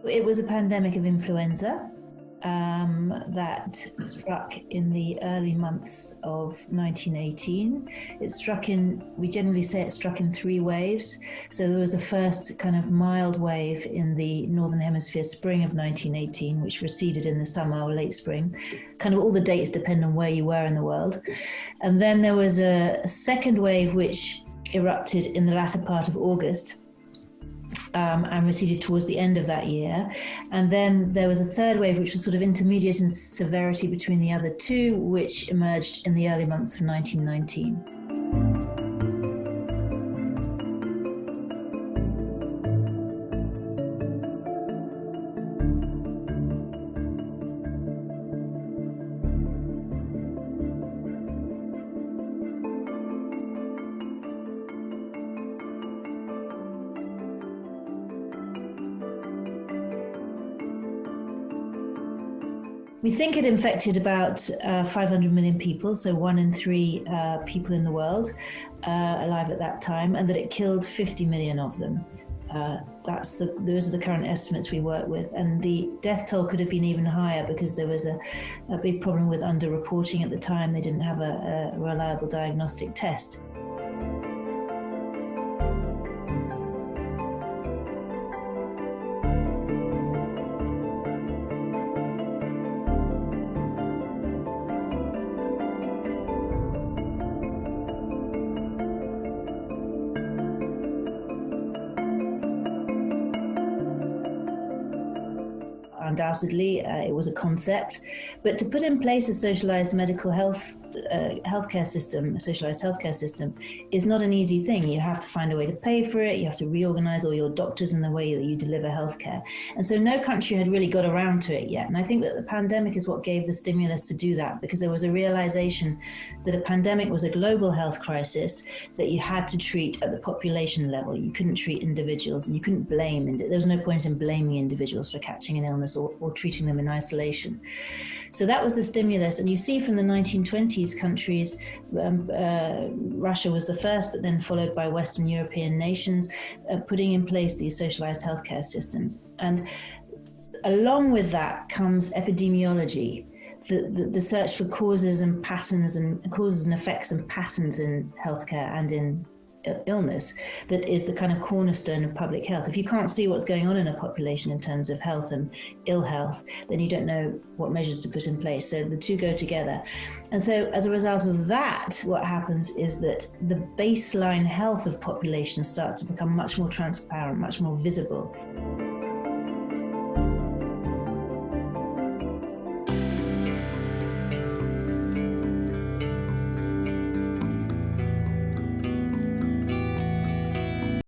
It was a pandemic of influenza that struck in the early months of 1918. We generally say it struck in three waves. So there was a first kind of mild wave in the Northern Hemisphere spring of 1918, which receded in the summer or late spring. Kind of all the dates depend on where you were in the world. And then there was a second wave which erupted in the latter part of August. And receded towards the end of that year. And then there was a third wave, which was sort of intermediate in severity between the other two, which emerged in the early months of 1919. We think it infected about 500 million people, so 1 in 3 people in the world alive at that time, and that it killed 50 million of them. Those are the current estimates we work with, and the death toll could have been even higher because there was a big problem with underreporting at the time. They didn't have a reliable diagnostic test. Undoubtedly, it was a concept, but to put in place a socialized medical healthcare system, a socialized healthcare system, is not an easy thing. You have to find a way to pay for it. You have to reorganize all your doctors and the way that you deliver healthcare. And so no country had really got around to it yet. And I think that the pandemic is what gave the stimulus to do that, because there was a realization that a pandemic was a global health crisis that you had to treat at the population level. You couldn't treat individuals, and you couldn't blame. There was no point in blaming individuals for catching an illness or treating them in isolation. So that was the stimulus. And you see from the 1920s countries, Russia was the first, but then followed by Western European nations, putting in place these socialized healthcare systems. And along with that comes epidemiology, the search for causes and patterns and causes and effects and patterns in healthcare and in illness that is the kind of cornerstone of public health. If you can't see what's going on in a population in terms of health and ill health, then you don't know what measures to put in place. So the two go together. And so as a result of that, what happens is that the baseline health of populations starts to become much more transparent, much more visible.